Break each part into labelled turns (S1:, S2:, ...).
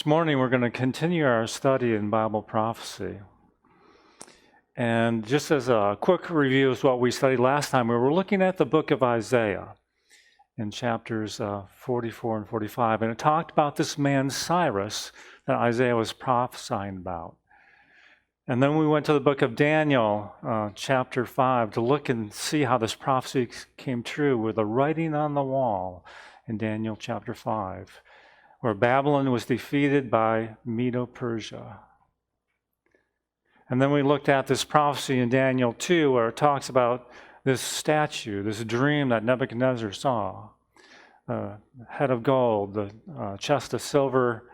S1: This morning we're going to continue our study in Bible prophecy. And just as a quick review of what we studied last time, we were looking at the book of Isaiah in chapters 44 and 45. And it talked about this man Cyrus that Isaiah was prophesying about. And then we went to the book of Daniel, chapter 5, to look and see how this prophecy came true with the writing on the wall in Daniel chapter 5. Where Babylon was defeated by Medo-Persia. And then we looked at this prophecy in Daniel 2, where it talks about this statue, this dream that Nebuchadnezzar saw. The head of gold, the chest of silver,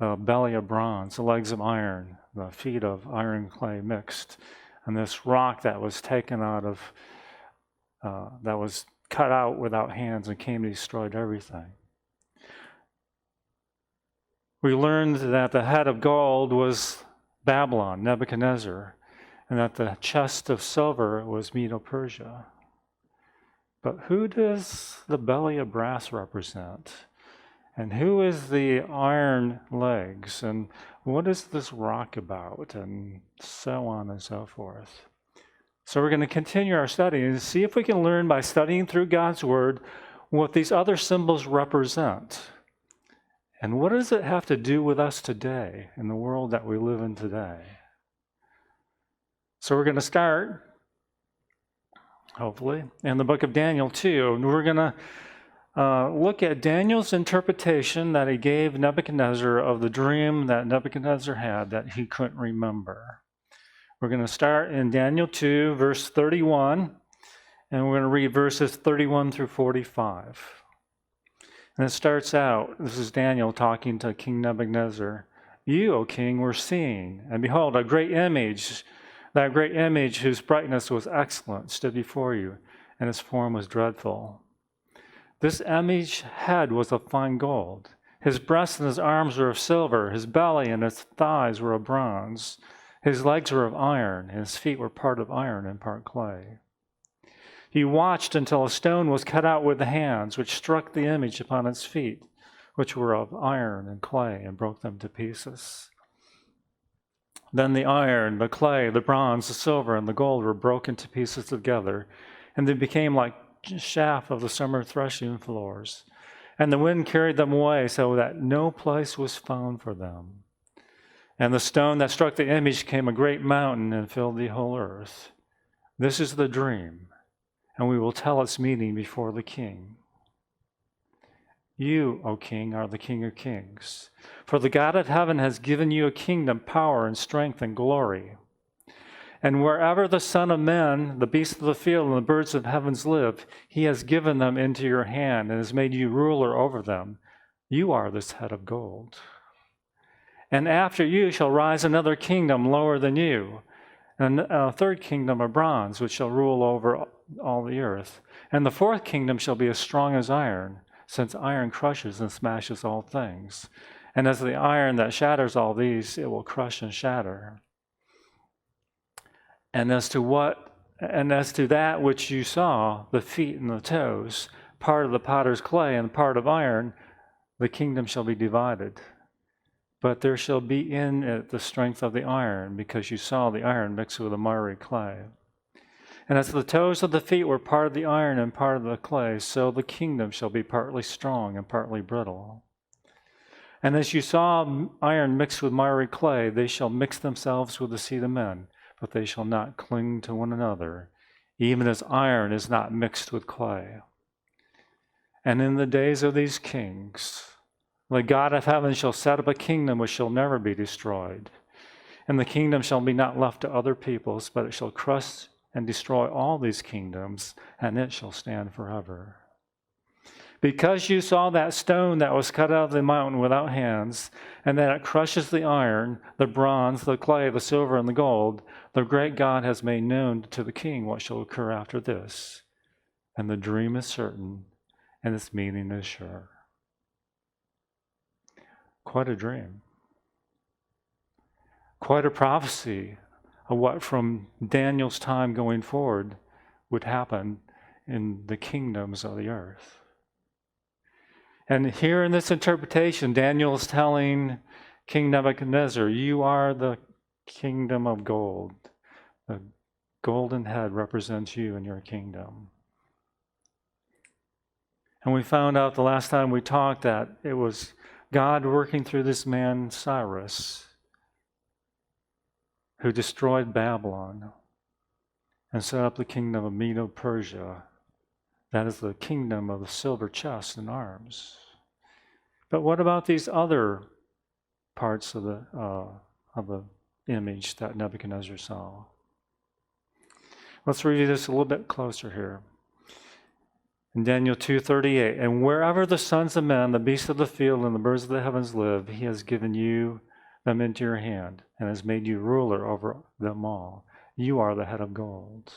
S1: the belly of bronze, the legs of iron, the feet of iron clay mixed. And this rock that was taken out of, that was cut out without hands and came and destroyed everything. We learned that the head of gold was Babylon, Nebuchadnezzar, and that the chest of silver was Medo-Persia. But who does the belly of brass represent? And who is the iron legs? And what is this rock about? And so on and so forth. So we're going to continue our study and see if we can learn by studying through God's Word what these other symbols represent. And what does it have to do with us today, in the world that we live in today? So we're going to start, hopefully, in the book of Daniel 2. And we're going to look at Daniel's interpretation that he gave Nebuchadnezzar of the dream that Nebuchadnezzar had that he couldn't remember. We're going to start in Daniel 2, verse 31, and we're going to read verses 31 through 45. And it starts out, this is Daniel talking to King Nebuchadnezzar. You, O king, were seeing, and behold, a great image, that great image whose brightness was excellent, stood before you, and its form was dreadful. This image head was of fine gold. His breasts and his arms were of silver, his belly and his thighs were of bronze. His legs were of iron, and his feet were part of iron and part clay. He watched until a stone was cut out with the hands, which struck the image upon its feet, which were of iron and clay, and broke them to pieces. Then the iron, the clay, the bronze, the silver, and the gold were broken to pieces together, and they became like chaff of the summer threshing floors. And the wind carried them away, so that no place was found for them. And the stone that struck the image became a great mountain and filled the whole earth. This is the dream. And we will tell its meaning before the king. You, O king, are the King of kings. For the God of heaven has given you a kingdom, power, and strength, and glory. And wherever the Son of Man, the beasts of the field, and the birds of heavens live, he has given them into your hand and has made you ruler over them. You are this head of gold. And after you shall rise another kingdom lower than you, and a third kingdom of bronze, which shall rule over all the earth. And the fourth kingdom shall be as strong as iron, since iron crushes and smashes all things. And as the iron that shatters all these, it will crush and shatter. And as to that which you saw, the feet and the toes, part of the potter's clay and part of iron, the kingdom shall be divided. But there shall be in it the strength of the iron, because you saw the iron mixed with the miry clay. And as the toes of the feet were part of the iron and part of the clay, so the kingdom shall be partly strong and partly brittle. And as you saw iron mixed with miry clay, they shall mix themselves with the seed of men, but they shall not cling to one another, even as iron is not mixed with clay. And in the days of these kings, the God of heaven shall set up a kingdom which shall never be destroyed. And the kingdom shall be not left to other peoples, but it shall crush and destroy all these kingdoms, and it shall stand forever. Because you saw that stone that was cut out of the mountain without hands, and that it crushes the iron, the bronze, the clay, the silver, and the gold, the great God has made known to the king what shall occur after this. And the dream is certain, and its meaning is sure. Quite a dream. Quite a prophecy of what from Daniel's time going forward would happen in the kingdoms of the earth. And here in this interpretation, Daniel is telling King Nebuchadnezzar, you are the kingdom of gold. The golden head represents you and your kingdom. And we found out the last time we talked that it was God working through this man, Cyrus, who destroyed Babylon and set up the kingdom of Medo-Persia. That is the kingdom of the silver chest and arms. But what about these other parts of the image that Nebuchadnezzar saw? Let's review this a little bit closer here. In Daniel 2:38, and wherever the sons of men, the beasts of the field, and the birds of the heavens live, he has given you them into your hand and has made you ruler over them all. You are the head of gold.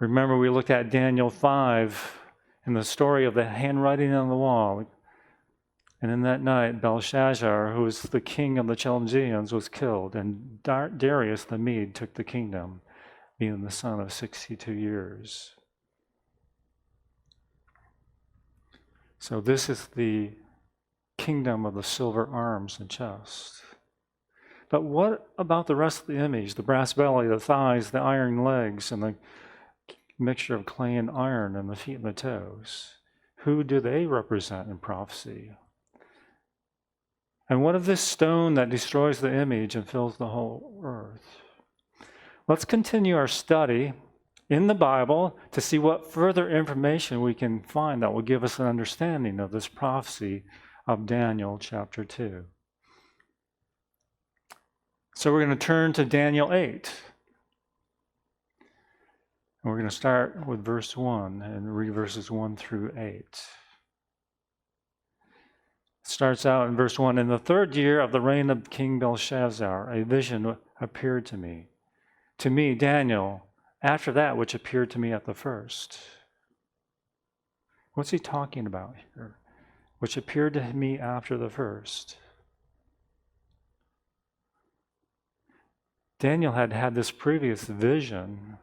S1: Remember, we looked at Daniel 5 and the story of the handwriting on the wall. And in that night, Belshazzar, who was the king of the Chaldeans, was killed, and Darius the Mede took the kingdom, being the son of 62 years. So this is the kingdom of the silver arms and chest. But what about the rest of the image? The brass belly, the thighs, the iron legs, and the mixture of clay and iron, and the feet and the toes. Who do they represent in prophecy? And what of this stone that destroys the image and fills the whole earth? Let's continue our study in the Bible to see what further information we can find that will give us an understanding of this prophecy of Daniel chapter 2. So we're going to turn to Daniel 8. And we're going to start with verse 1 and read verses 1 through 8. It starts out in verse 1. In the third year of the reign of King Belshazzar, a vision appeared to me, Daniel, after that which appeared to me at the first. What's he talking about here? Which appeared to me after the first. Daniel had had this previous vision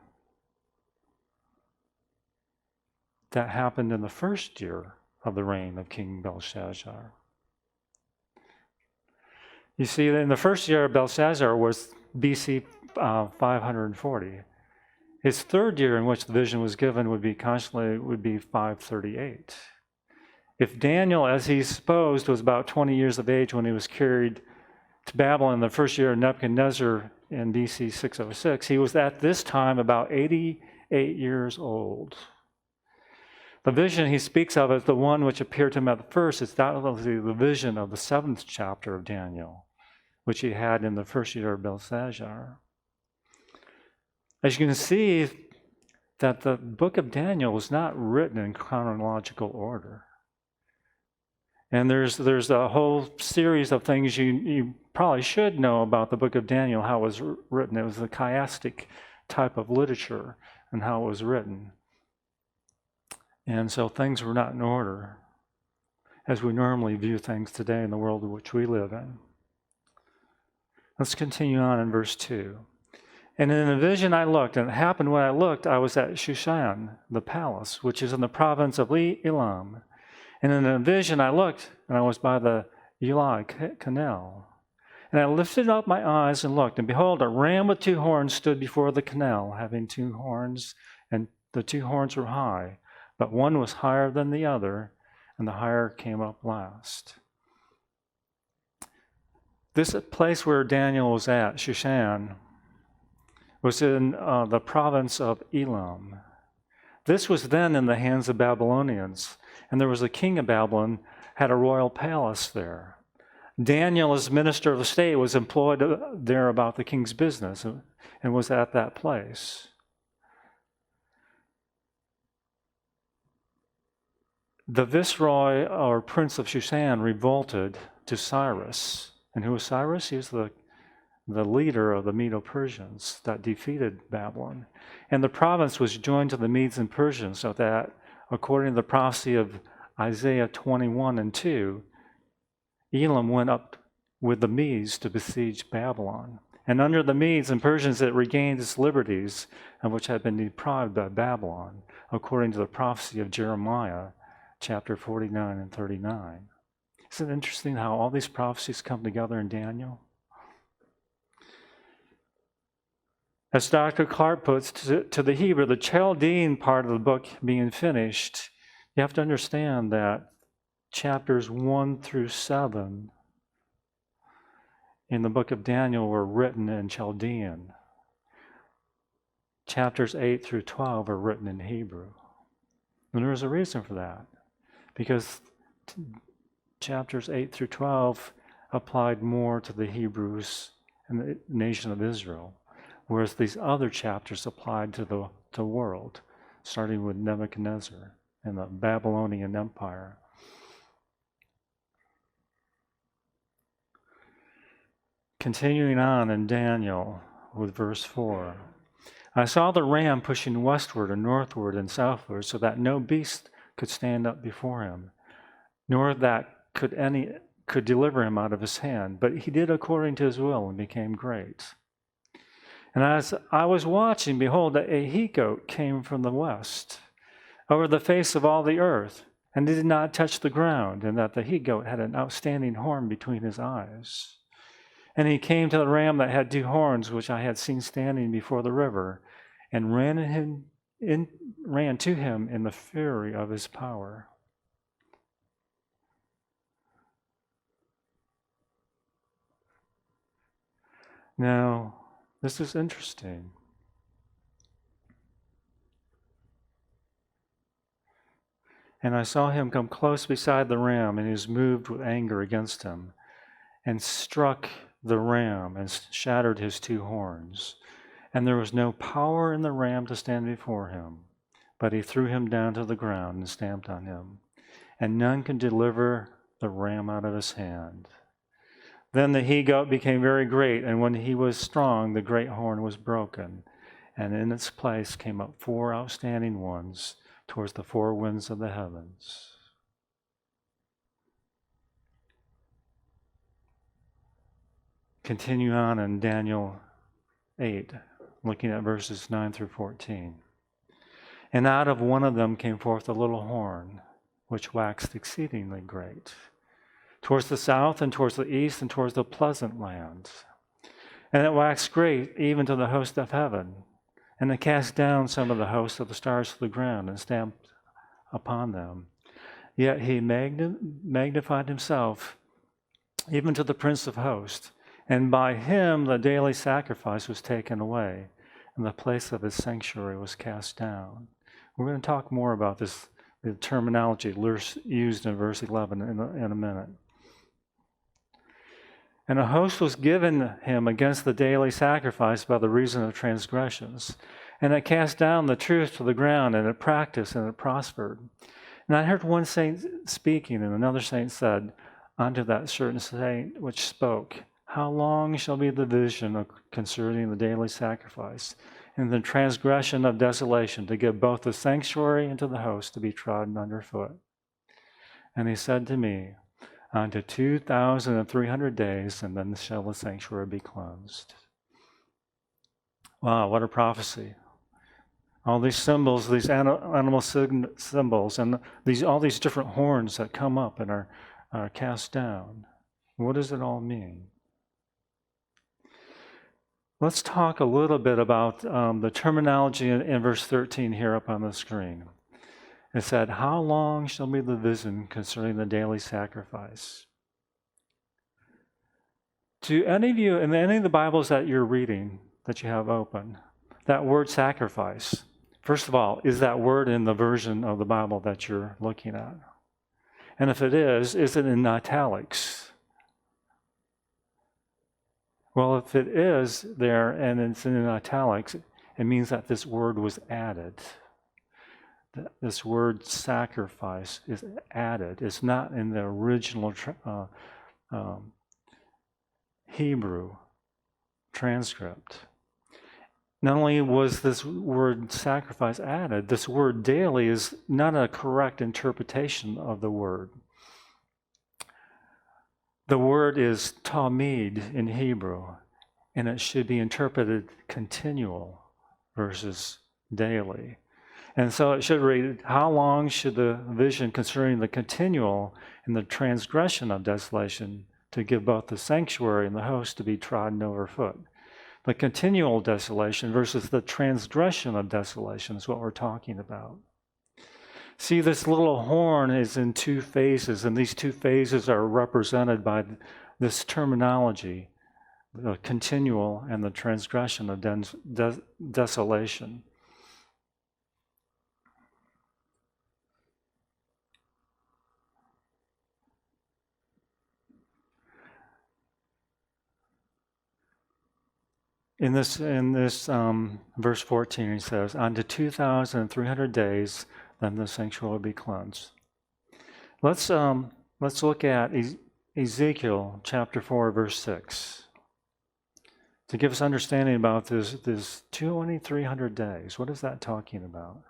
S1: that happened in the first year of the reign of King Belshazzar. You see, in the first year of Belshazzar was BC 540. His third year in which the vision was given would be 538. If Daniel, as he supposed, was about 20 years of age when he was carried to Babylon in the first year of Nebuchadnezzar in BC 606, he was at this time about 88 years old. The vision he speaks of as the one which appeared to him at the first is doubtlessly the vision of the 7th chapter of Daniel, which he had in the first year of Belshazzar. As you can see, that the book of Daniel was not written in chronological order. And there's a whole series of things you probably should know about the book of Daniel, how it was written. It was a chiastic type of literature and how it was written. And so things were not in order as we normally view things today in the world in which we live in. Let's continue on in verse 2. And in a vision I looked, and it happened when I looked, I was at Shushan, the palace, which is in the province of Elam. And in a vision I looked, and I was by the Eli canal. And I lifted up my eyes and looked, and behold, a ram with 2 horns stood before the canal, having 2 horns, and the 2 horns were high, but one was higher than the other, and the higher came up last. This place where Daniel was at, Shushan, was in the province of Elam. This was then in the hands of Babylonians, and there was a king of Babylon, had a royal palace there. Daniel, as minister of the state, was employed there about the king's business and was at that place. The viceroy or prince of Shushan revolted to Cyrus. And who was Cyrus? He was the leader of the Medo-Persians that defeated Babylon. And the province was joined to the Medes and Persians, so that, according to the prophecy of Isaiah 21 and 2, Elam went up with the Medes to besiege Babylon. And under the Medes and Persians it regained its liberties, and which had been deprived by Babylon, according to the prophecy of Jeremiah, chapter 49 and 39. Isn't it interesting how all these prophecies come together in Daniel? As Dr. Clark puts, to the Hebrew, the Chaldean part of the book being finished, you have to understand that chapters 1 through 7 in the book of Daniel were written in Chaldean. Chapters 8 through 12 are written in Hebrew. And there is a reason for that, because chapters 8 through 12 applied more to the Hebrews and the nation of Israel, whereas these other chapters applied to the world, starting with Nebuchadnezzar and the Babylonian Empire. Continuing on in Daniel with verse 4. I saw the ram pushing westward and northward and southward, so that no beast could stand up before him, nor that could deliver him out of his hand. But he did according to his will and became great. And as I was watching, behold, a he-goat came from the west over the face of all the earth, and did not touch the ground, and that the he-goat had an outstanding horn between his eyes. And he came to the ram that had 2 horns, which I had seen standing before the river, and ran to him in the fury of his power. Now, this is interesting. And I saw him come close beside the ram, and he was moved with anger against him, and struck the ram and shattered his 2 horns. And there was no power in the ram to stand before him, but he threw him down to the ground and stamped on him. And none could deliver the ram out of his hand. Then the he-goat became very great, and when he was strong, the great horn was broken, and in its place came up 4 outstanding ones towards the 4 winds of the heavens. Continue on in Daniel 8, looking at verses 9 through 14. And out of one of them came forth a little horn, which waxed exceedingly great, towards the south and towards the east and towards the pleasant lands. And it waxed great even to the host of heaven. And it cast down some of the host of the stars to the ground and stamped upon them. Yet he magnified himself even to the prince of hosts. And by him the daily sacrifice was taken away, and the place of his sanctuary was cast down. We're going to talk more about this, the terminology used in verse 11 in a minute. And a host was given him against the daily sacrifice by the reason of transgressions. And it cast down the truth to the ground, and it practiced, and it prospered. And I heard one saint speaking, and another saint said unto that certain saint which spoke, How long shall be the vision concerning the daily sacrifice, and the transgression of desolation, to give both the sanctuary and to the host to be trodden underfoot? And he said to me, Unto 2,300 days, and then shall the sanctuary be cleansed. Wow, what a prophecy. All these symbols, these animal symbols, and all these different horns that come up and are cast down. What does it all mean? Let's talk a little bit about the terminology in verse 13 here up on the screen. It said, How long shall be the vision concerning the daily sacrifice? To any of you, in any of the Bibles that you're reading, that you have open, that word sacrifice, first of all, is that word in the version of the Bible that you're looking at? And if it is it in italics? Well, if it is there and it's in italics, it means that this word was added. This word sacrifice is added. It's not in the original Hebrew transcript. Not only was this word sacrifice added, this word daily is not a correct interpretation of the word. The word is tamid in Hebrew, and it should be interpreted continual versus daily. And so it should read, how long should the vision concerning the continual and the transgression of desolation to give both the sanctuary and the host to be trodden overfoot? The continual desolation versus the transgression of desolation is what we're talking about. See, this little horn is in two phases, and these two phases are represented by this terminology, the continual and the transgression of desolation. In this verse 14, he says, "Unto 2,300 days, then the sanctuary will be cleansed." Let's look at Ezekiel chapter 4, verse 6, to give us understanding about this 2,300 days. What is that talking about?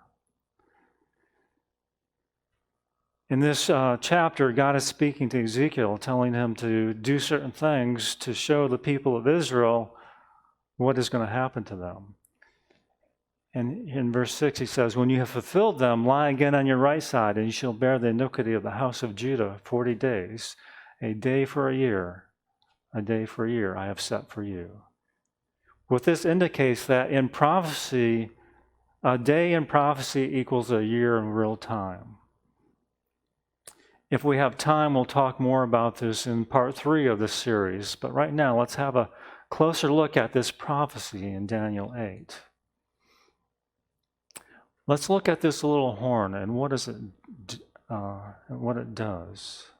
S1: In this chapter, God is speaking to Ezekiel, telling him to do certain things to show the people of Israel what is going to happen to them. And in verse 6, he says, "When you have fulfilled them, lie again on your right side, and you shall bear the iniquity of the house of Judah 40 days, a day for a year I have set for you." What this indicates that in prophecy, a day in prophecy equals a year in real time. If we have time, we'll talk more about this in part 3 of this series. But right now, let's have a closer look at this prophecy in Daniel 8. Let's look at this little horn and what it does.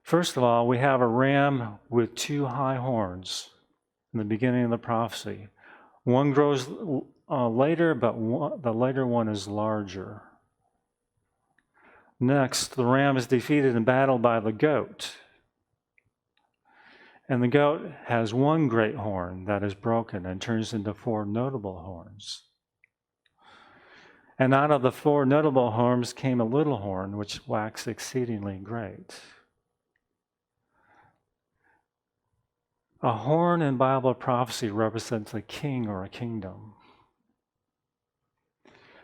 S1: First of all, we have a ram with 2 high horns in the beginning of the prophecy. One grows later, but the later one is larger. Next, the ram is defeated in battle by the goat. And the goat has one great horn that is broken and turns into 4 notable horns. And out of the 4 notable horns came a little horn, which waxed exceedingly great. A horn in Bible prophecy represents a king or a kingdom.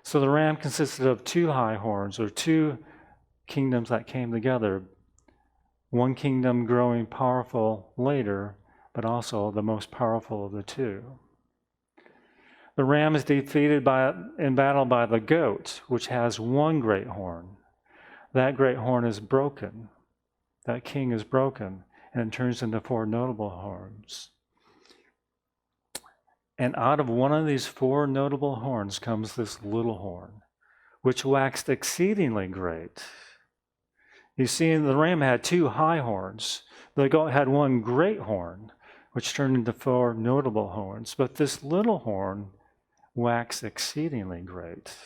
S1: So the ram consisted of 2 high horns, or 2 kingdoms that came together. One kingdom growing powerful later, but also the most powerful of the 2. The ram is defeated in battle by the goat, which has one great horn. That great horn is broken. That king is broken, and it turns into 4 notable horns. And out of one of these 4 notable horns comes this little horn, which waxed exceedingly great. You see, the ram had 2 high horns. The goat had one great horn, which turned into 4 notable horns. But this little horn waxed exceedingly great.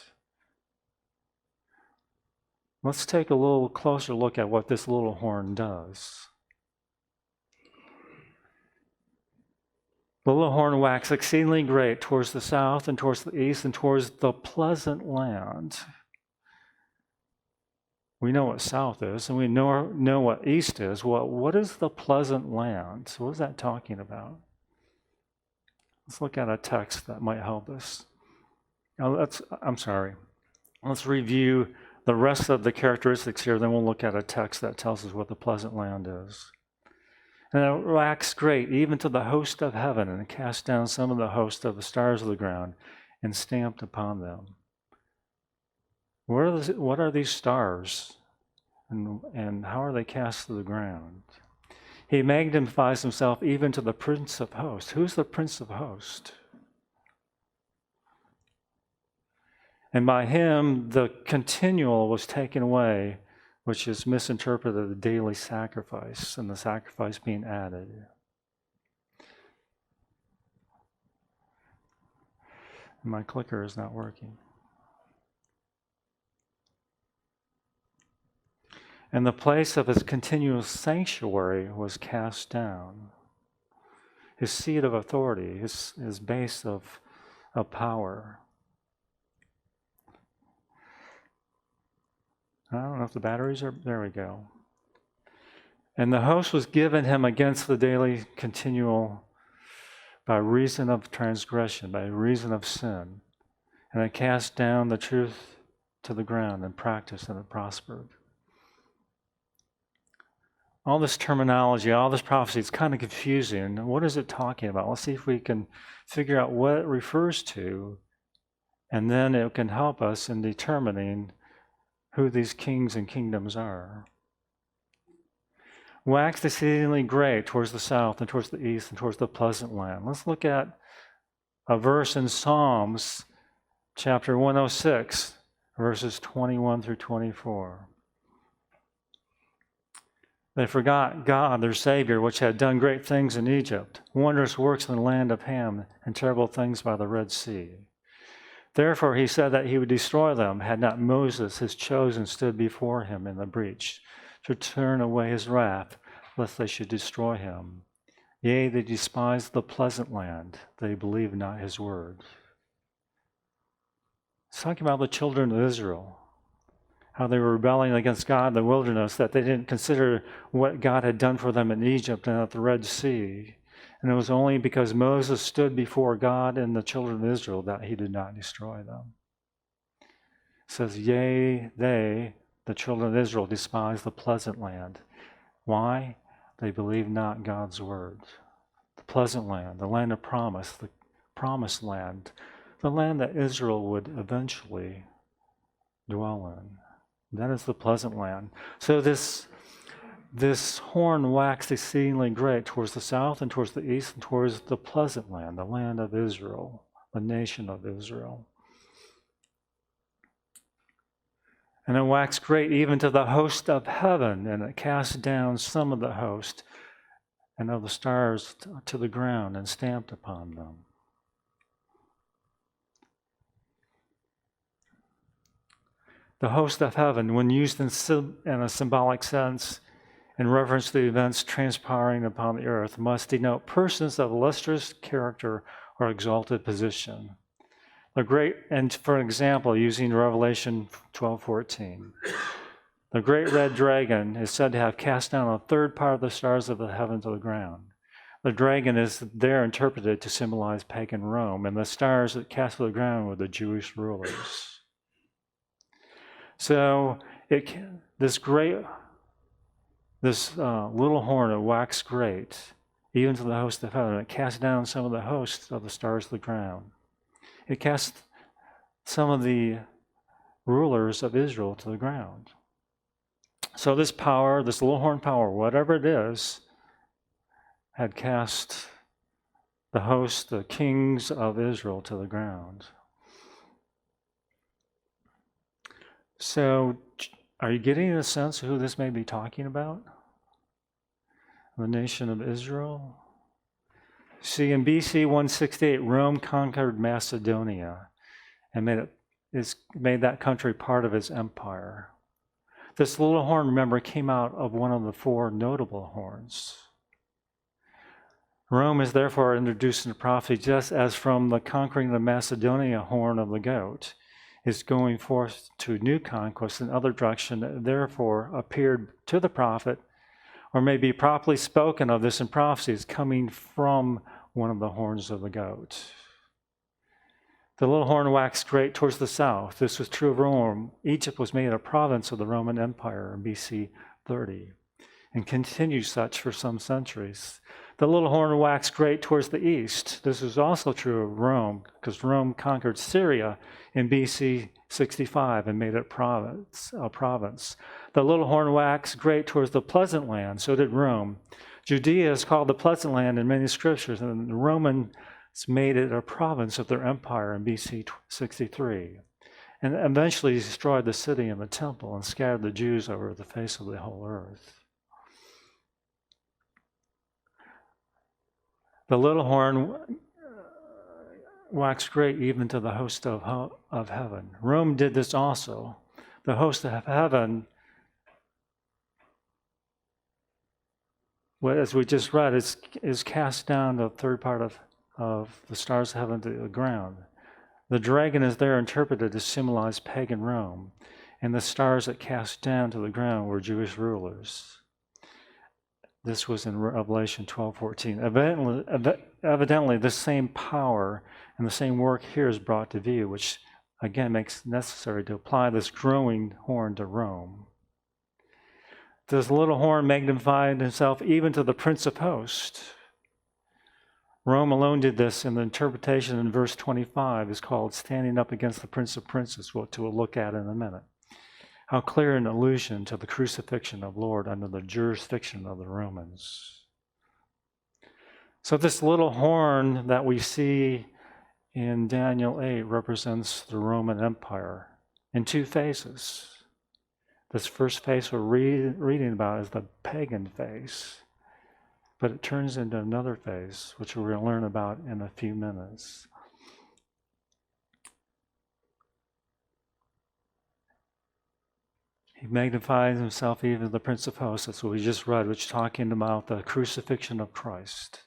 S1: Let's take a little closer look at what this little horn does. The little horn waxed exceedingly great towards the south and towards the east and towards the pleasant land. We know what south is, and we know what east is. Well, what is the pleasant land? So what is that talking about? Let's look at a text that might help us. Let's review the rest of the characteristics here, then we'll look at a text that tells us what the pleasant land is. And it waxed great, even to the host of heaven, and cast down some of the host of the stars of the ground, and stamped upon them. What are these stars? And how are they cast to the ground? He magnifies himself even to the Prince of Hosts. Who's the Prince of Hosts? And by him, the continual was taken away, which is misinterpreted the daily sacrifice, and the sacrifice being added. My clicker is not working. And the place of his continuous sanctuary was cast down. His seat of authority, his base of power. I don't know if the batteries are, there we go. And the host was given him against the daily continual by reason of transgression, by reason of sin. And it cast down the truth to the ground and practiced, and it prospered. All this terminology, all this prophecy, it's kind of confusing. What is it talking about? Let's see if we can figure out what it refers to, and then it can help us in determining who these kings and kingdoms are. Waxed exceedingly great towards the south and towards the east and towards the pleasant land. Let's look at a verse in Psalms chapter 106, verses 21 through 24. They forgot God, their Savior, which had done great things in Egypt, wondrous works in the land of Ham, and terrible things by the Red Sea. Therefore he said that he would destroy them, had not Moses, his chosen, stood before him in the breach, to turn away his wrath, lest they should destroy him. Yea, they despised the pleasant land, they believed not his word. It's talking about the children of Israel, how they were rebelling against God in the wilderness, that they didn't consider what God had done for them in Egypt and at the Red Sea. And it was only because Moses stood before God and the children of Israel that he did not destroy them. It says, yea, they, the children of Israel, despise the pleasant land. Why? They believe not God's word. The pleasant land, the land of promise, the promised land, the land that Israel would eventually dwell in. That is the pleasant land. So this horn waxed exceedingly great towards the south and towards the east and towards the pleasant land, the land of Israel, the nation of Israel. And it waxed great even to the host of heaven, and it cast down some of the host and of the stars to the ground and stamped upon them. The host of heaven, when used in a symbolic sense, in reference to the events transpiring upon the earth, must denote persons of illustrious character or exalted position. And for example, using Revelation 12:14, the great red dragon is said to have cast down a third part of the stars of the heaven to the ground. The dragon is there interpreted to symbolize pagan Rome, and the stars that cast to the ground were the Jewish rulers. So this little horn, it waxed great, even to the host of heaven. It cast down some of the hosts of the stars to the ground. It cast some of the rulers of Israel to the ground. So this power, this little horn power, whatever it is, had cast the host, the kings of Israel to the ground. So, are you getting a sense of who this may be talking about? The nation of Israel? See, in BC 168, Rome conquered Macedonia and made that country part of its empire. This little horn, remember, came out of one of the four notable horns. Rome is therefore introduced in the prophecy just as from the conquering the Macedonia horn of the goat is going forth to new conquest in other direction, that therefore appeared to the prophet, or may be properly spoken of this in prophecy as coming from one of the horns of the goat. The little horn waxed great towards the south. This was true of Rome. Egypt was made a province of the Roman Empire in BC 30 and continued such for some centuries. The little horn waxed great towards the east. This was also true of Rome, because Rome conquered Syria in BC 65 and made it a province. The little horn waxed great towards the pleasant land. So did Rome. Judea is called the pleasant land in many scriptures, and the Romans made it a province of their empire in BC 63, and eventually destroyed the city and the temple and scattered the Jews over the face of the whole earth. The little horn waxed great even to the host of heaven. Rome did this also. The host of heaven, as we just read, is cast down the third part of the stars of heaven to the ground. The dragon is there interpreted to symbolize pagan Rome, and the stars that cast down to the ground were Jewish rulers. This was in Revelation 12:14. Evidently, the same power and the same work here is brought to view, which again makes it necessary to apply this growing horn to Rome. This little horn magnified himself even to the Prince of Hosts. Rome alone did this, and the interpretation in verse 25 is called standing up against the Prince of Princes, which we'll look at in a minute. How clear an allusion to the crucifixion of Lord under the jurisdiction of the Romans. So this little horn that we see in Daniel 8 represents the Roman Empire in two phases. This first phase we're reading about is the pagan phase, but it turns into another phase, which we're going to learn about in a few minutes. He magnifies himself even the Prince of Hosts. That's what we just read, which is talking about the crucifixion of Christ.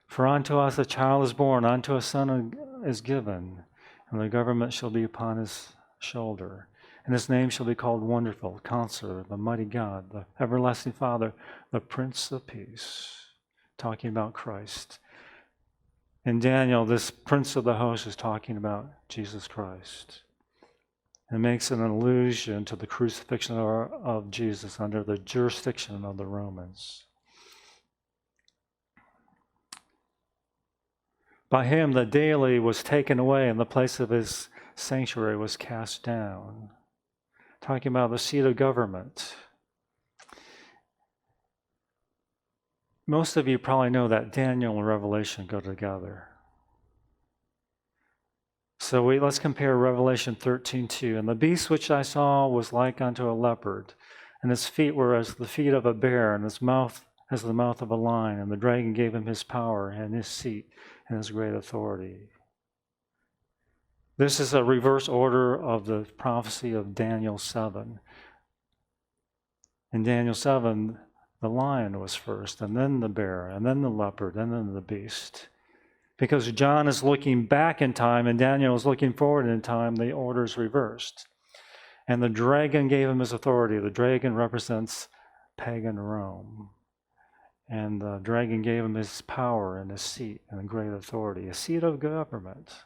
S1: For unto us a child is born, unto a son is given, and the government shall be upon his shoulder. And his name shall be called Wonderful, Counselor, the Mighty God, the Everlasting Father, the Prince of Peace. Talking about Christ. In Daniel, this Prince of the Host is talking about Jesus Christ. It makes an allusion to the crucifixion of Jesus under the jurisdiction of the Romans. By him, the daily was taken away, and the place of his sanctuary was cast down. Talking about the seat of government. Most of you probably know that Daniel and Revelation go together. So let's compare Revelation 13:2. And the beast which I saw was like unto a leopard, and his feet were as the feet of a bear, and his mouth as the mouth of a lion. And the dragon gave him his power and his seat and his great authority. This is a reverse order of the prophecy of Daniel 7. In Daniel 7, the lion was first, and then the bear, and then the leopard, and then the beast. Because John is looking back in time and Daniel is looking forward in time, the order is reversed. And the dragon gave him his authority. The dragon represents pagan Rome. And the dragon gave him his power and his seat and great authority, a seat of government.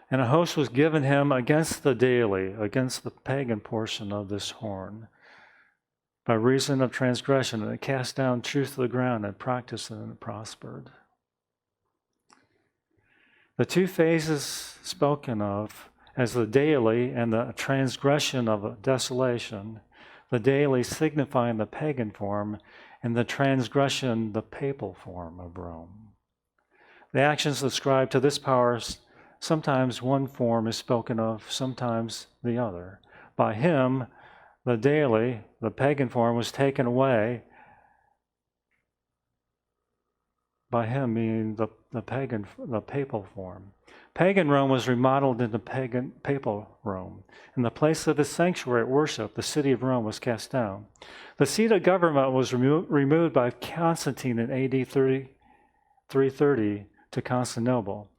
S1: And a host was given him against the daily, against the pagan portion of this horn, by reason of transgression, and it cast down truth to the ground and practiced it, and it prospered. The two phases spoken of as the daily and the transgression of desolation, the daily signifying the pagan form, and the transgression, the papal form of Rome. The actions ascribed to this power, sometimes one form is spoken of, sometimes the other. By him, the daily, the pagan form, was taken away. By him, meaning the papal form. Pagan Rome was remodeled into papal Rome. In the place of his sanctuary at worship, the city of Rome was cast down. The seat of government was removed by Constantine in AD 330 to Constantinople.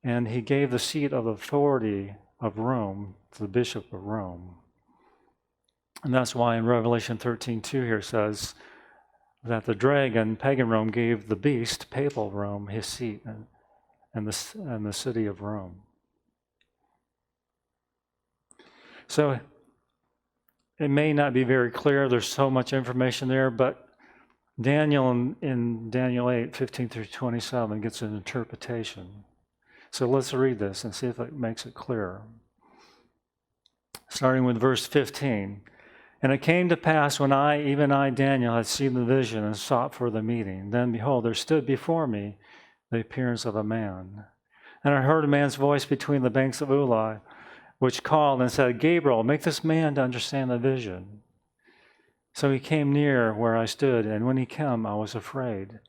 S1: And he gave the seat of authority of Rome to the Bishop of Rome. And that's why in Revelation 13:2 here says that the dragon, pagan Rome, gave the beast, papal Rome, his seat and the city of Rome. So it may not be very clear. There's so much information there, but Daniel in Daniel 8:15-27 gets an interpretation. So let's read this and see if it makes it clearer. Starting with verse 15. And it came to pass when even I, Daniel, had seen the vision and sought for the meeting. Then behold, there stood before me the appearance of a man. And I heard a man's voice between the banks of Ulai, which called and said, Gabriel, make this man to understand the vision. So he came near where I stood, and when he came, I was afraid,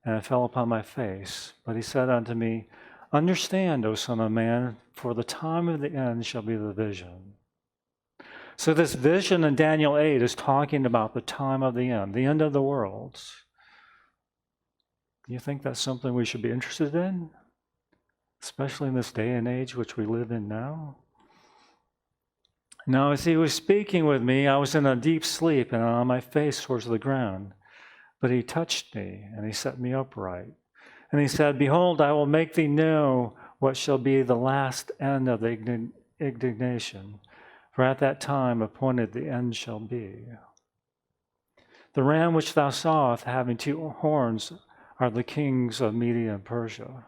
S1: and I fell upon my face. But he said unto me, Understand, O son of man, for the time of the end shall be the vision. So this vision in Daniel 8 is talking about the time of the end of the world. Do you think that's something we should be interested in? Especially in this day and age which we live in now? Now, as he was speaking with me, I was in a deep sleep and on my face towards the ground. But he touched me, and he set me upright. And he said, Behold, I will make thee know what shall be the last end of the indignation. For at that time appointed the end shall be. The ram which thou sawest having 2 horns are the kings of Media and Persia.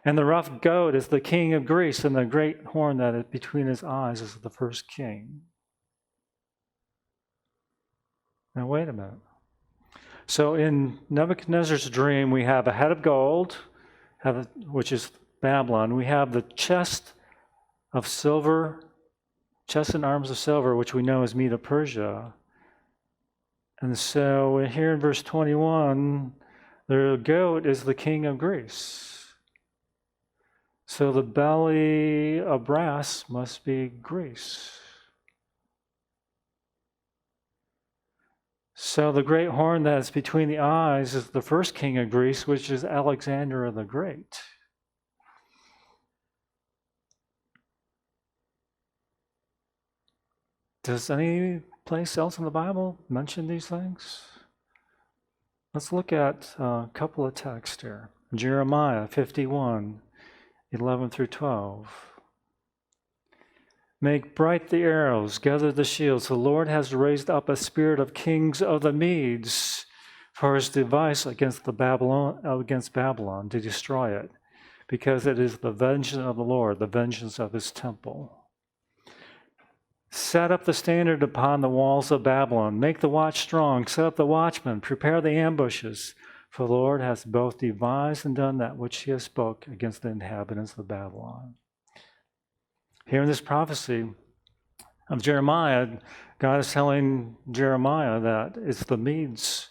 S1: And the rough goat is the king of Greece, and the great horn that is between his eyes is the first king. Now, wait a minute. So in Nebuchadnezzar's dream, we have a head of gold, which is Babylon. We have the chest of silver, chest and arms of silver, which we know as Media Persia. And so here in verse 21, the goat is the king of Greece. So the belly of brass must be Greece. So the great horn that is between the eyes is the first king of Greece, which is Alexander the Great. Does any place else in the Bible mention these things? Let's look at a couple of texts here. Jeremiah 51, 11 through 12. Make bright the arrows, gather the shields. The Lord has raised up a spirit of kings of the Medes for his device against Babylon to destroy it, because it is the vengeance of the Lord, the vengeance of his temple. Set up the standard upon the walls of Babylon. Make the watch strong. Set up the watchmen. Prepare the ambushes. For the Lord has both devised and done that which he has spoke against the inhabitants of Babylon. Here in this prophecy of Jeremiah, God is telling Jeremiah that it's the Medes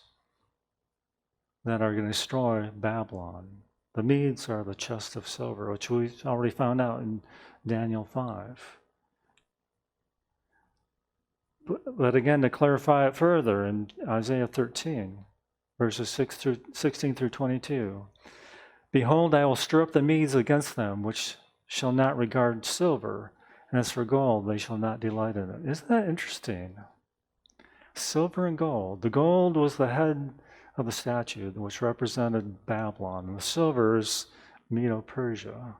S1: that are going to destroy Babylon. The Medes are the chest of silver, which we already found out in Daniel 5. But again, to clarify it further, in Isaiah 13, verses 16 through 22, Behold, I will stir up the Medes against them, which shall not regard silver, and as for gold, they shall not delight in it. Isn't that interesting? Silver and gold. The gold was the head of the statue, which represented Babylon, and the silver is Medo-Persia.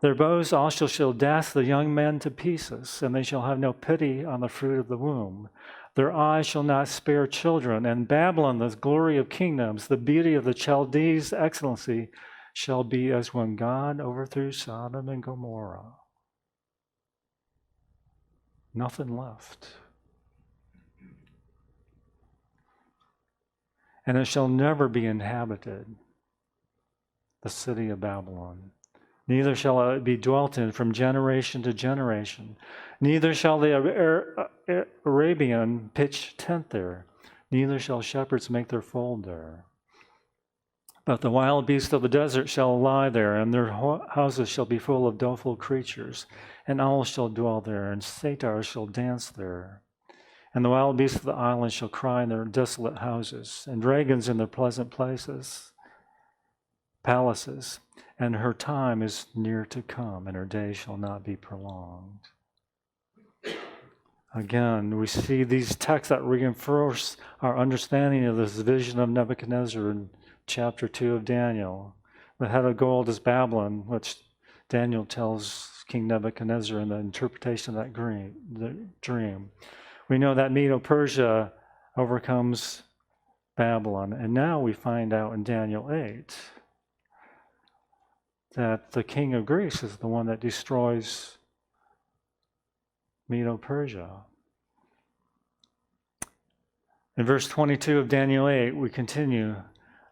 S1: Their bows also shall dash the young men to pieces, and they shall have no pity on the fruit of the womb. Their eyes shall not spare children, and Babylon, the glory of kingdoms, the beauty of the Chaldees' excellency, shall be as when God overthrew Sodom and Gomorrah. Nothing left. And it shall never be inhabited, the city of Babylon. Neither shall it be dwelt in from generation to generation. Neither shall the Arabian pitch tent there. Neither shall shepherds make their fold there. But the wild beasts of the desert shall lie there, and their houses shall be full of doleful creatures. And owls shall dwell there, and satyrs shall dance there. And the wild beasts of the islands shall cry in their desolate houses, and dragons in their pleasant palaces. And her time is near to come, and her days shall not be prolonged. Again, we see these texts that reinforce our understanding of this vision of Nebuchadnezzar in chapter 2 of Daniel. The head of gold is Babylon, which Daniel tells King Nebuchadnezzar in the interpretation of that dream. We know that Medo-Persia overcomes Babylon, and now we find out in Daniel 8 that the king of Greece is the one that destroys Medo-Persia. In verse 22 of Daniel 8, we continue.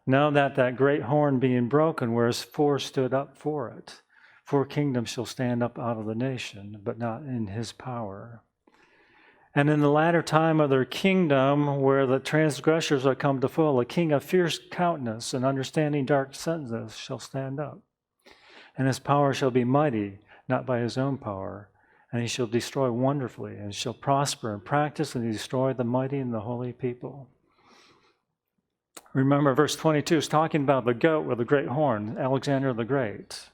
S1: Now that great horn being broken, whereas 4 stood up for it, 4 kingdoms shall stand up out of the nation, but not in his power. And in the latter time of their kingdom, where the transgressors are come to full, a king of fierce countenance and understanding dark sentences shall stand up. And his power shall be mighty, not by his own power. And he shall destroy wonderfully, and shall prosper and practice, and destroy the mighty and the holy people. Remember, verse 22 is talking about the goat with the great horn, Alexander the Great.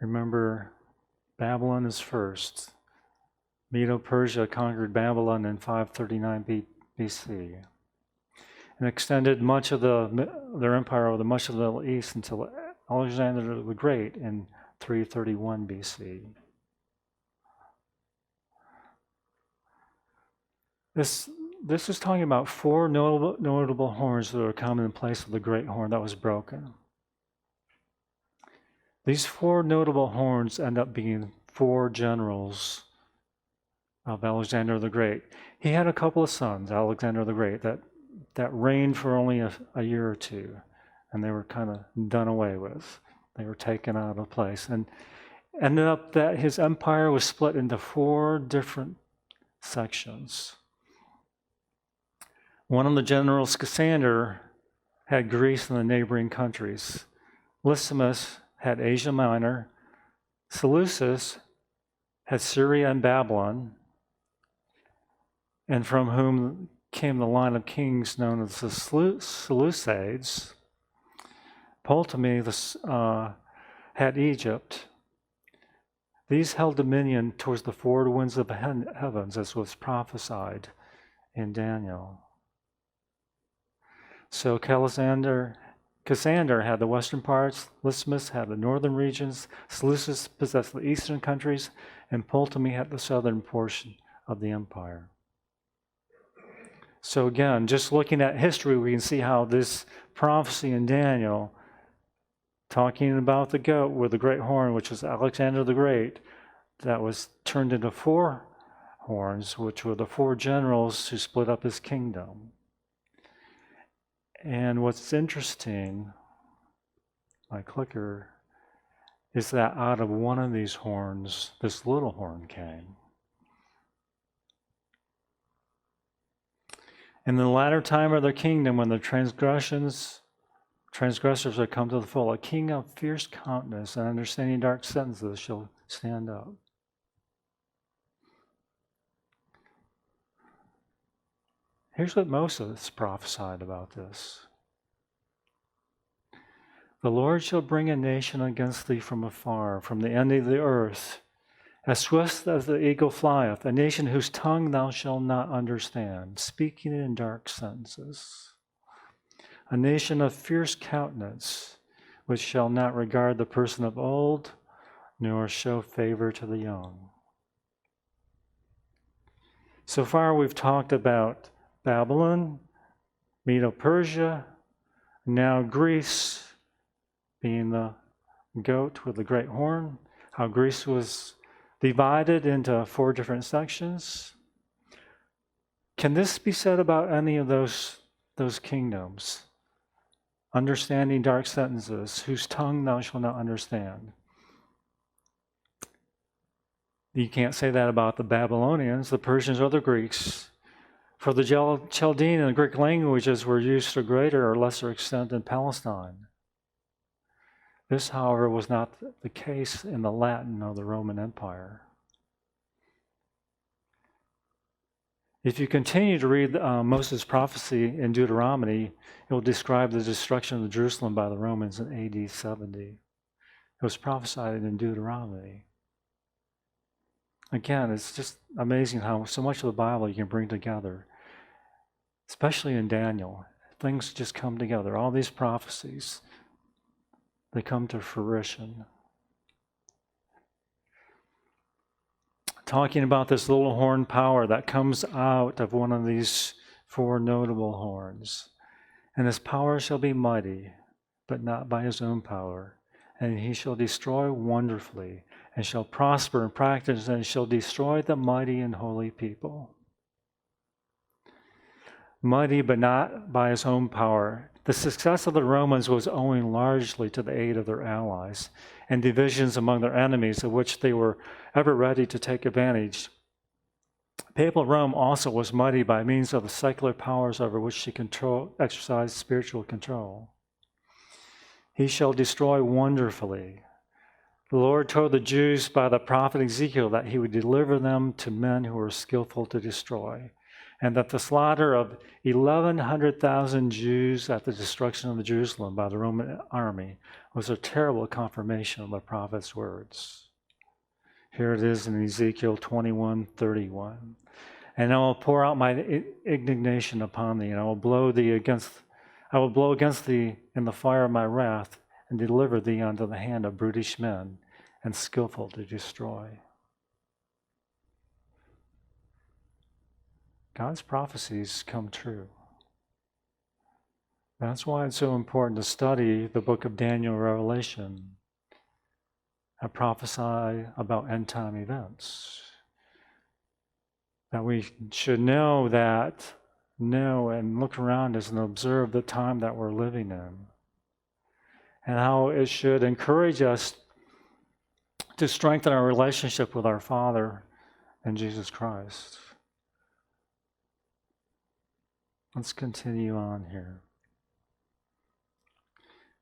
S1: Remember, Babylon is first. Medo-Persia conquered Babylon in 539 BC and extended much of their empire over much of the Middle East until Alexander the Great in 331 BC. This is talking about four notable horns that are coming in place of the great horn that was broken. These four notable horns end up being four generals of Alexander the Great. He had a couple of sons, Alexander the Great, that reigned for only a year or two, and they were kind of done away with. They were taken out of place, and ended up that his empire was split into four different sections. One of the generals, Cassander, had Greece and the neighboring countries. Lysimus had Asia Minor. Seleucus had Syria and Babylon, and from whom came the line of kings known as the Seleucids. Ptolemy had Egypt. These held dominion towards the four winds of the heavens, as was prophesied in Daniel. So Cassander had the western parts, Lysimus had the northern regions, Seleucus possessed the eastern countries, and Ptolemy had the southern portion of the empire. So again, just looking at history, we can see how this prophecy in Daniel, talking about the goat with the great horn, which was Alexander the Great, that was turned into four horns, which were the four generals who split up his kingdom. And what's interesting, my clicker, is that out of one of these horns, this little horn came. In the latter time of their kingdom, when the transgressors are come to the full, a king of fierce countenance and understanding dark sentences shall stand up. Here's what Moses prophesied about this. The Lord shall bring a nation against thee from afar, from the end of the earth, as swift as the eagle flieth, a nation whose tongue thou shalt not understand, speaking in dark sentences. A nation of fierce countenance, which shall not regard the person of old, nor show favor to the young. So far we've talked about Babylon, Medo-Persia, now Greece being the goat with the great horn, how Greece was divided into four different sections. Can this be said about any of those kingdoms? Understanding dark sentences, whose tongue thou shalt not understand. You can't say that about the Babylonians, the Persians, or the Greeks. For the Chaldean and Greek languages were used to a greater or lesser extent in Palestine. This, however, was not the case in the Latin or the Roman Empire. If you continue to read Moses' prophecy in Deuteronomy, it will describe the destruction of Jerusalem by the Romans in AD 70. It was prophesied in Deuteronomy. Again, it's just amazing how so much of the Bible you can bring together, especially in Daniel. Things just come together. All these prophecies, they come to fruition. Talking about this little horn power that comes out of one of these four notable horns. And his power shall be mighty, but not by his own power. And he shall destroy wonderfully, and shall prosper in practice, and shall destroy the mighty and holy people. Mighty, but not by his own power. The success of the Romans was owing largely to the aid of their allies and divisions among their enemies, of which they were ever ready to take advantage. Papal Rome also was mighty by means of the secular powers over which she exercised spiritual control. He shall destroy wonderfully. The Lord told the Jews by the prophet Ezekiel that he would deliver them to men who were skillful to destroy. and that the slaughter of 1,100,000 Jews at the destruction of Jerusalem by the Roman army was a terrible confirmation of the prophet's words. Here it is in Ezekiel 21:31. And I will pour out my indignation upon thee, and I will blow against thee in the fire of my wrath, and deliver thee unto the hand of brutish men, and skillful to destroy. God's prophecies come true. That's why it's so important to study the book of Daniel and Revelation and prophesy about end-time events. That we should know and look around us and observe the time that we're living in. And how it should encourage us to strengthen our relationship with our Father and Jesus Christ. Let's continue on here.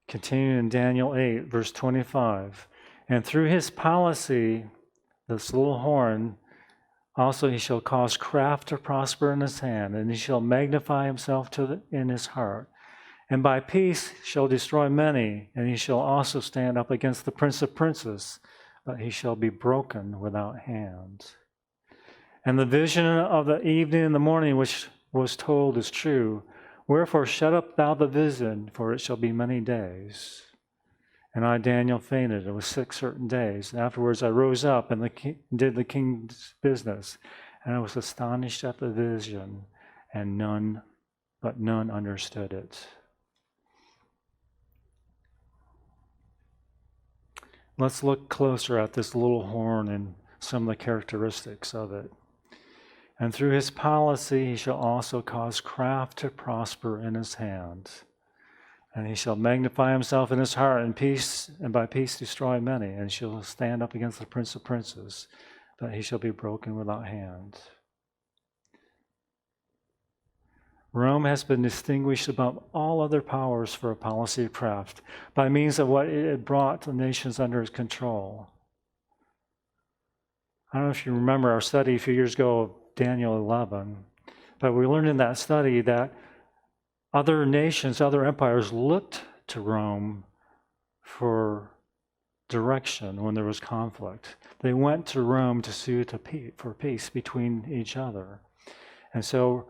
S1: Continuing in Daniel 8, verse 25. And through his policy, this little horn, also he shall cause craft to prosper in his hand, and he shall magnify himself in his heart. And by peace shall destroy many, and he shall also stand up against the prince of princes, but he shall be broken without hand. And the vision of the evening and the morning which was told is true. Wherefore shut up thou the vision, for it shall be many days. And I, Daniel, fainted. It was 6 certain days. And afterwards I rose up and did the king's business. And I was astonished at the vision, and none understood it. Let's look closer at this little horn and some of the characteristics of it. And through his policy he shall also cause craft to prosper in his hand. And he shall magnify himself in his heart, and by peace destroy many. And he shall stand up against the prince of princes, but he shall be broken without hand. Rome has been distinguished above all other powers for a policy of craft by means of what it had brought the nations under its control. I don't know if you remember our study a few years ago of Daniel 11, but we learned in that study that other nations, other empires looked to Rome for direction when there was conflict. They went to Rome to sue for peace between each other. And so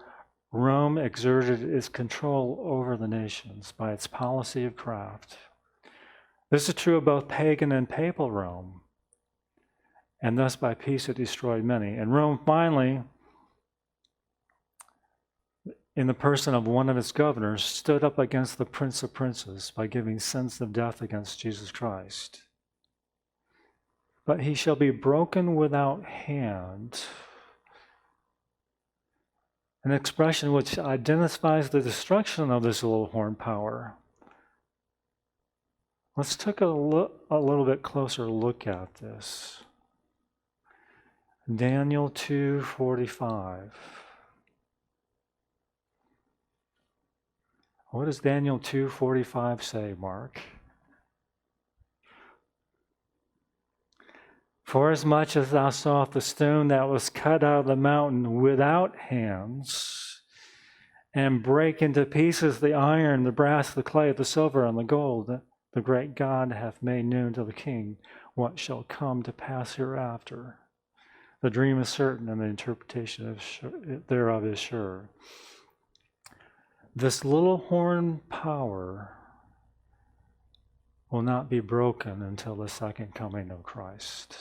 S1: Rome exerted its control over the nations by its policy of craft. This is true of both pagan and papal Rome. And thus by peace it destroyed many. And Rome finally, in the person of one of its governors, stood up against the prince of princes by giving sentence of death against Jesus Christ. But he shall be broken without hand. An expression which identifies the destruction of this little horn power. Let's take a little bit closer look at this. Daniel 2:45. What does Daniel 2:45 say, Mark? Forasmuch as thou sawest the stone that was cut out of the mountain without hands, and break into pieces the iron, the brass, the clay, the silver, and the gold, the great God hath made known to the king what shall come to pass hereafter. The dream is certain, and the interpretation thereof is sure. This little horn power will not be broken until the second coming of Christ.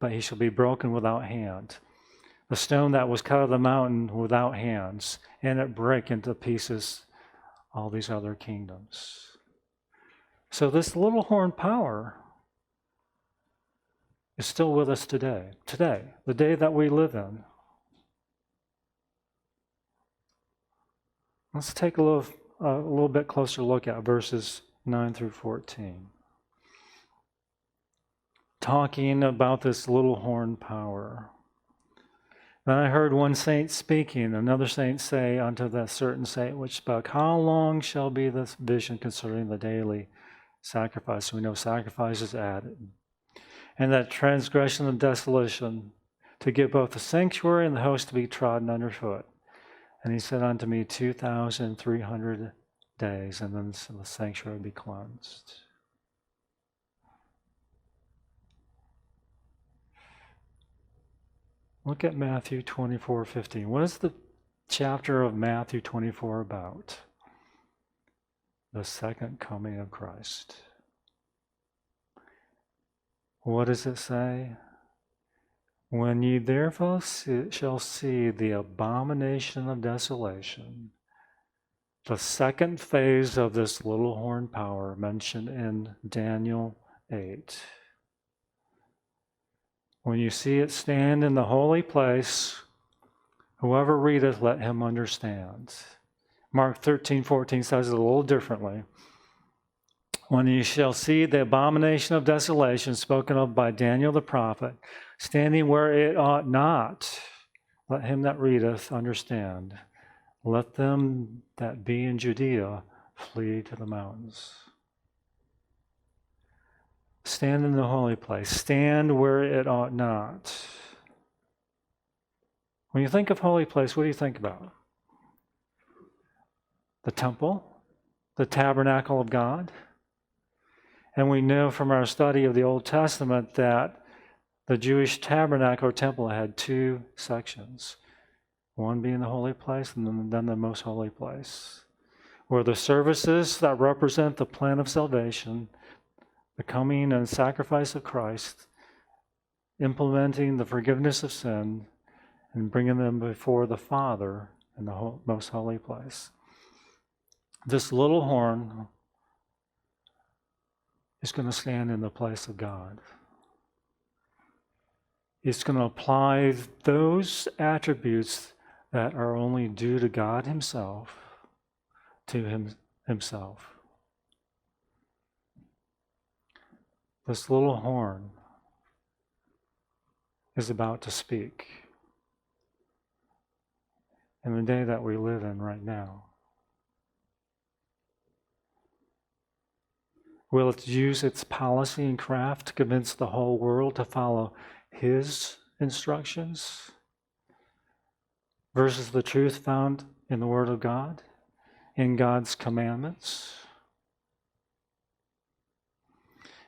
S1: But he shall be broken without hand. The stone that was cut out of the mountain without hands, and it break into pieces all these other kingdoms. So this little horn power is still with us today. Today, the day that we live in. Let's take a little bit closer look at verses 9 through 14. Talking about this little horn power. Then I heard one saint speaking, another saint say unto that certain saint which spoke, How long shall be this vision concerning the daily sacrifice? We know sacrifice is added. And that transgression and desolation, to give both the sanctuary and the host to be trodden underfoot. And he said unto me, 2,300 days, and then the sanctuary be cleansed. Look at Matthew 24:15. What is the chapter of Matthew 24 about? The second coming of Christ. What does it say? When ye therefore shall see the abomination of desolation, the second phase of this little horn power mentioned in Daniel 8. When you see it stand in the holy place, whoever readeth, let him understand. Mark 13:14 says it a little differently. When you shall see the abomination of desolation spoken of by Daniel the prophet, standing where it ought not, let him that readeth understand. Let them that be in Judea flee to the mountains. Stand in the holy place. Stand where it ought not. When you think of holy place, what do you think about? The temple, the tabernacle of God. And we know from our study of the Old Testament that the Jewish tabernacle or temple had two sections. One being the holy place and then the most holy place, where the services that represent the plan of salvation, the coming and sacrifice of Christ, implementing the forgiveness of sin, and bringing them before the Father in the most holy place. This little horn is going to stand in the place of God. It's going to apply those attributes that are only due to God Himself, to Himself. This little horn is about to speak in the day that we live in right now. Will it use its policy and craft to convince the whole world to follow His instructions versus the truth found in the Word of God, in God's commandments?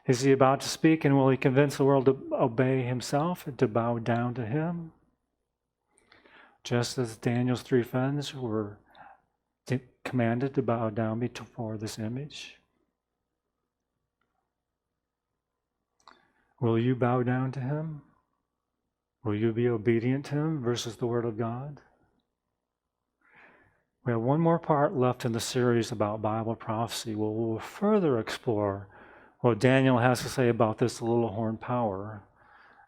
S1: Is He about to speak, and will He convince the world to obey Himself and to bow down to Him? Just as Daniel's three friends were commanded to bow down before this image. Will you bow down to Him? Will you be obedient to Him versus the Word of God? We have one more part left in the series about Bible prophecy where we'll further explore what Daniel has to say about this little horn power,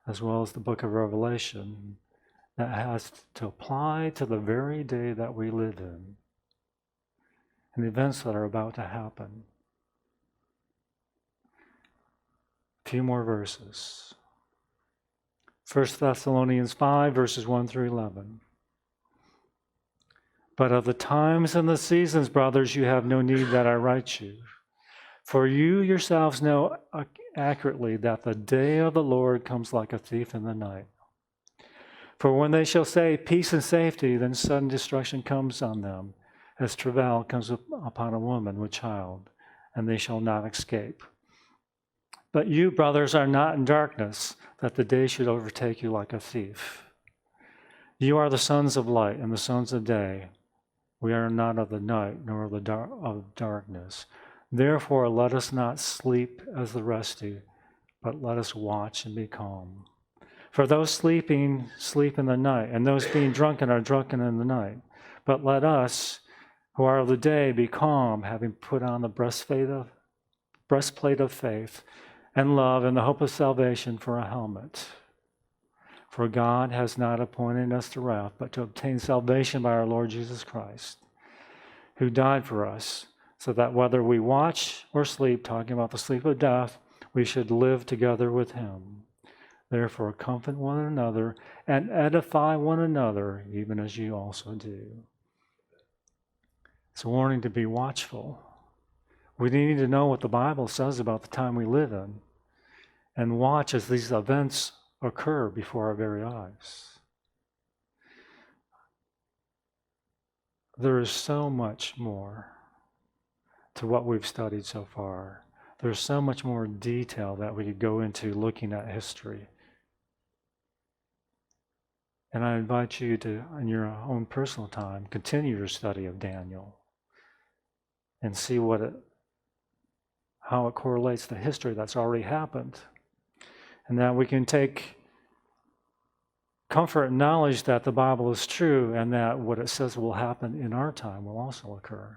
S1: as well as the book of Revelation, that has to apply to the very day that we live in and the events that are about to happen. A few more verses. 1 Thessalonians 5, verses 1 through 11. But of the times and the seasons, brothers, you have no need that I write you. For you yourselves know accurately that the day of the Lord comes like a thief in the night. For when they shall say peace and safety, then sudden destruction comes on them, as travail comes upon a woman with child, and they shall not escape. But you, brothers, are not in darkness, that the day should overtake you like a thief. You are the sons of light and the sons of day. We are not of the night, nor of darkness. Therefore, let us not sleep as the rest do, but let us watch and be calm. For those sleeping, sleep in the night, and those being drunken are drunken in the night. But let us, who are of the day, be calm, having put on the breastplate of faith and love and the hope of salvation for a helmet. For God has not appointed us to wrath, but to obtain salvation by our Lord Jesus Christ, who died for us, so that whether we watch or sleep, talking about the sleep of death, we should live together with Him. Therefore, comfort one another and edify one another, even as you also do. It's a warning to be watchful. We need to know what the Bible says about the time we live in and watch as these events occur before our very eyes. There is so much more to what we've studied so far. There's so much more detail that we could go into looking at history. And I invite you to, in your own personal time, continue your study of Daniel and see how it correlates to history that's already happened. And that we can take comfort and knowledge that the Bible is true and that what it says will happen in our time will also occur.